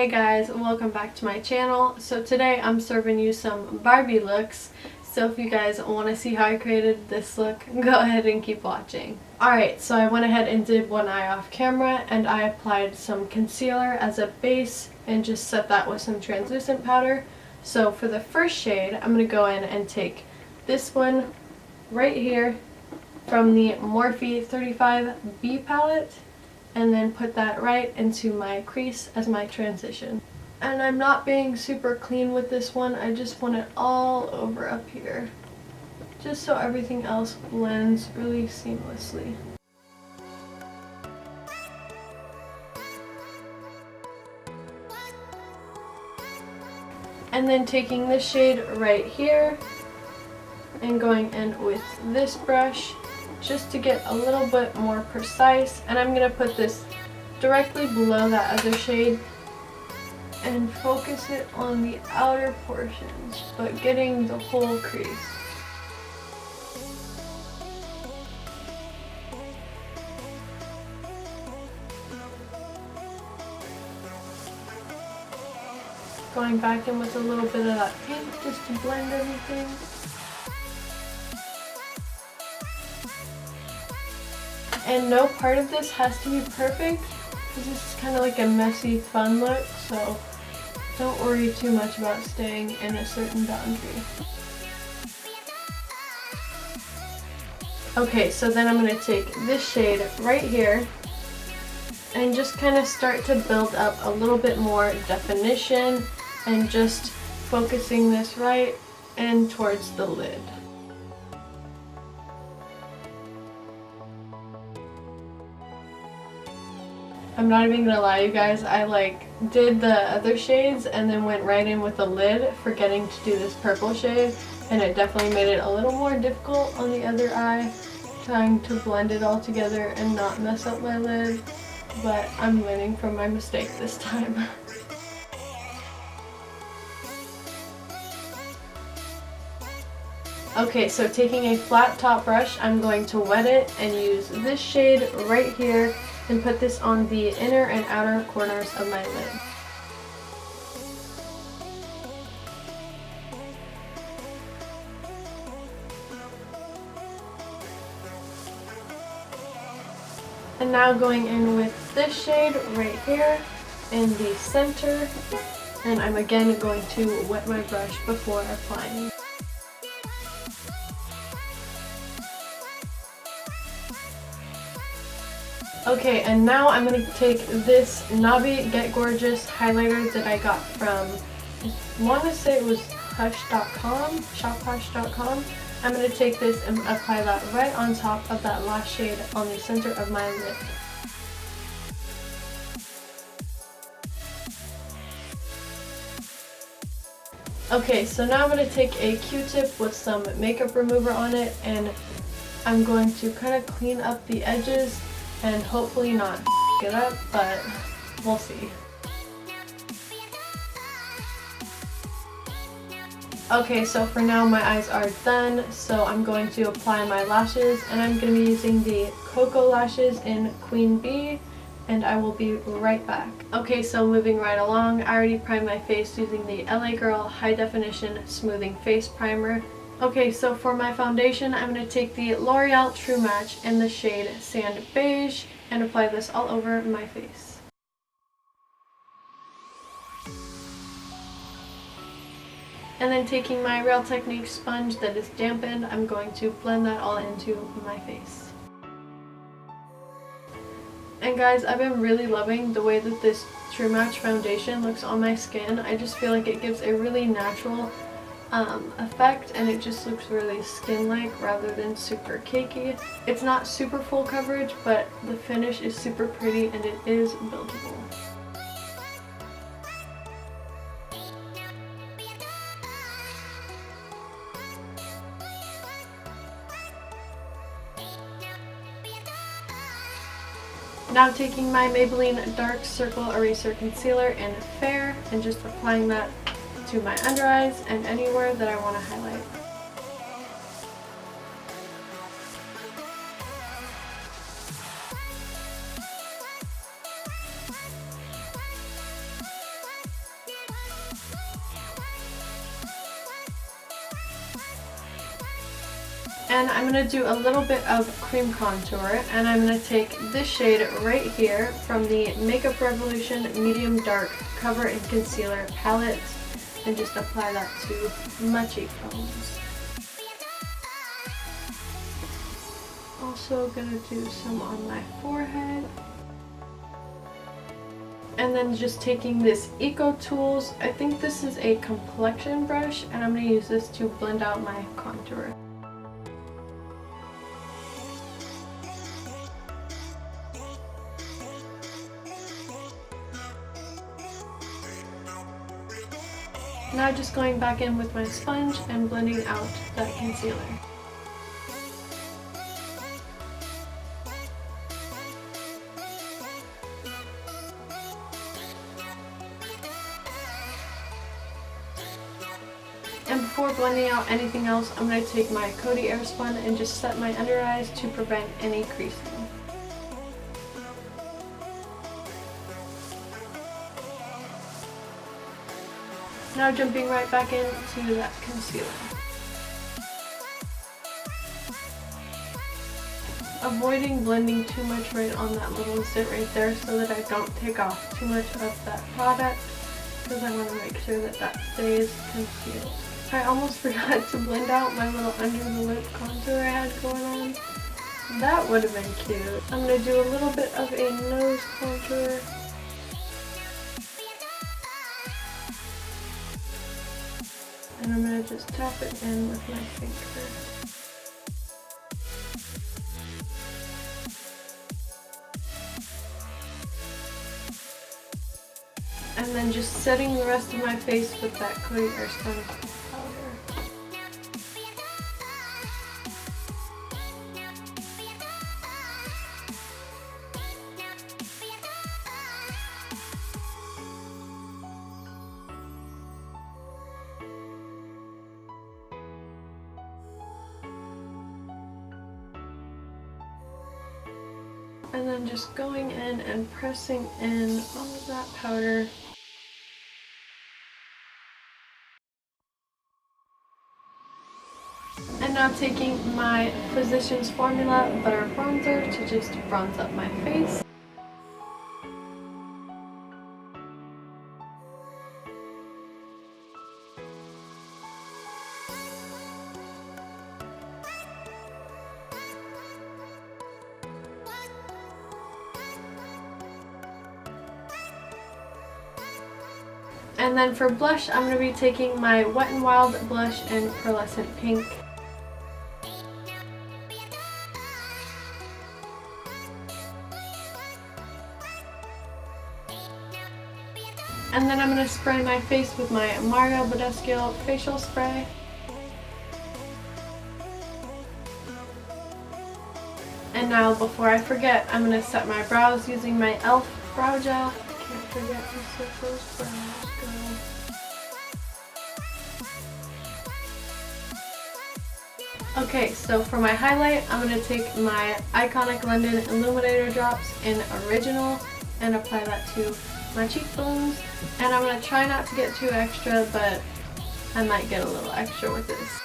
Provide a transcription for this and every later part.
Hey guys, welcome back to my channel. So today I'm serving you some Barbie looks. So if you guys want to see how I created this look, go ahead and keep watching. Alright, so I went ahead and did one eye off camera and I applied some concealer as a base and just set that with some translucent powder. So for the first shade, I'm going to go in and take this one right here from the Morphe 35B palette and then put that right into my crease as my transition. And I'm not being super clean with this one, I just want it all over up here, just so everything else blends really seamlessly. And then taking this shade right here and going in with this brush just to get a little bit more precise, and I'm going to put this directly below that other shade and focus it on the outer portions, but getting the whole crease. Going back in with a little bit of that pink just to blend everything. And no part of this has to be perfect, because this is kind of like a messy, fun look, so don't worry too much about staying in a certain boundary. Okay, so then I'm going to take this shade right here and just kind of start to build up a little bit more definition and just focusing this right in towards the lid. I'm not even gonna lie, you guys, I did the other shades and then went right in with the lid, forgetting to do this purple shade, and it definitely made it a little more difficult on the other eye, trying to blend it all together and not mess up my lid, but I'm learning from my mistake this time. Okay, so taking a flat top brush, I'm going to wet it and use this shade right here and put this on the inner and outer corners of my lid. And now going in with this shade right here in the center, and I'm again going to wet my brush before applying. Okay, and now I'm going to take this Nabi Get Gorgeous highlighter that I got from, I want to say it was Hush.com, shophush.com. I'm going to take this and apply that right on top of that last shade on the center of my lid. Okay, so now I'm going to take a Q-tip with some makeup remover on it, and I'm going to kind of clean up the edges and hopefully not it up, but we'll see. Okay, so for now my eyes are done, so I'm going to apply my lashes, and I'm going to be using the Cocoa Lashes in Queen Bee, and I will be right back. Okay, so moving right along, I already primed my face using the LA Girl High Definition Smoothing Face Primer. Okay, so for my foundation, I'm going to take the L'Oreal True Match in the shade Sand Beige and apply this all over my face. And then taking my Real Techniques sponge that is dampened, I'm going to blend that all into my face. And guys, I've been really loving the way that this True Match foundation looks on my skin. I just feel like it gives a really natural effect, and it just looks really skin-like rather than super cakey. It's not super full coverage, but the finish is super pretty and it is buildable. Now taking my Maybelline Dark Circle Eraser Concealer in Fair and just applying that to my under eyes and anywhere that I want to highlight. And I'm going to do a little bit of cream contour, and I'm going to take this shade right here from the Makeup Revolution Medium Dark Cover and Concealer palette and just apply that to my cheekbones. Also going to do some on my forehead. And then just taking this Eco Tools, I think this is a complexion brush, and I'm going to use this to blend out my contour. Now just going back in with my sponge and blending out that concealer. And before blending out anything else, I'm going to take my Coty Airspun and just set my under eyes to prevent any creasing. Now jumping right back into that concealer. Avoiding blending too much right on that little zit right there so that I don't take off too much of that product, because I want to make sure that that stays concealed. I almost forgot to blend out my little under the lip contour I had going on. That would have been cute. I'm going to do a little bit of a nose contour. And I'm going to just tap it in with my finger. And then just setting the rest of my face with that Coty Airspun powder. And then just going in and pressing in all of that powder. And now taking my Physicians Formula Butter Bronzer to just bronze up my face. And then for blush, I'm going to be taking my Wet n Wild blush in Pearlescent Pink. And then I'm going to spray my face with my Mario Badescu facial spray. And now, before I forget, I'm going to set my brows using my e.l.f. brow gel. Can't forget to set those brows, girl. Okay, so for my highlight, I'm going to take my Iconic London Illuminator Drops in Original and apply that to my cheekbones. And I'm going to try not to get too extra, but I might get a little extra with this.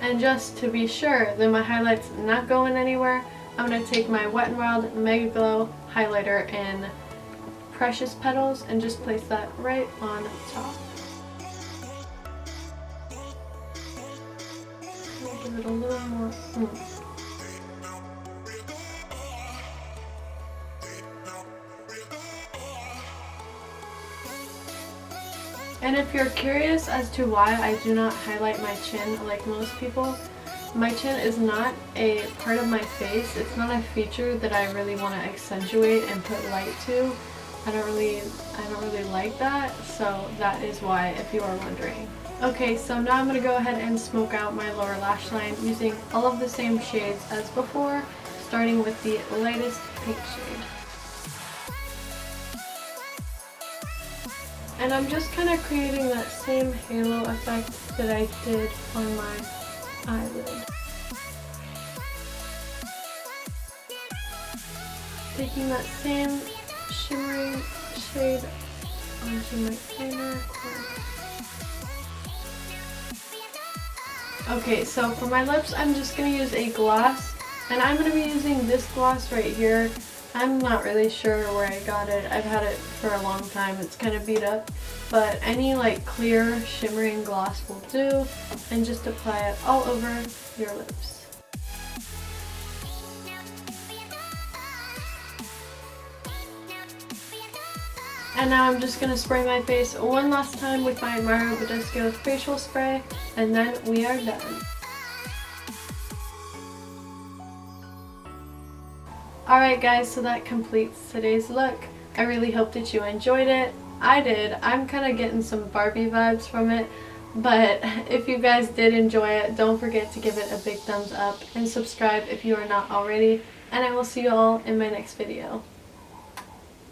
And just to be sure that my highlight's not going anywhere, I'm going to take my Wet n Wild Mega Glow highlighter in Precious Petals and just place that right on top. I'll give it a little more oomph. And if you're curious as to why I do not highlight my chin like most people, my chin is not a part of my face. It's not a feature that I really want to accentuate and put light to. I don't really like that, so that is why, if you are wondering. Okay, so now I'm going to go ahead and smoke out my lower lash line using all of the same shades as before, starting with the lightest pink shade. And I'm just kind of creating that same halo effect that I did on my eyelid. taking that same shimmering shade onto my inner corner. Okay, so for my lips, I'm just going to use a gloss, and I'm going to be using this gloss right here. I'm not really sure where I got it. I've had it for a long time. It's kind of beat up, but any like clear shimmering gloss will do, and just apply it all over your lips. And now I'm just going to spray my face one last time with my Mario Badescu facial spray, and then we are done. Alright guys, so that completes today's look. I really hope that you enjoyed it. I did. I'm kind of getting some Barbie vibes from it, but if you guys did enjoy it, don't forget to give it a big thumbs up and subscribe if you are not already, and I will see you all in my next video.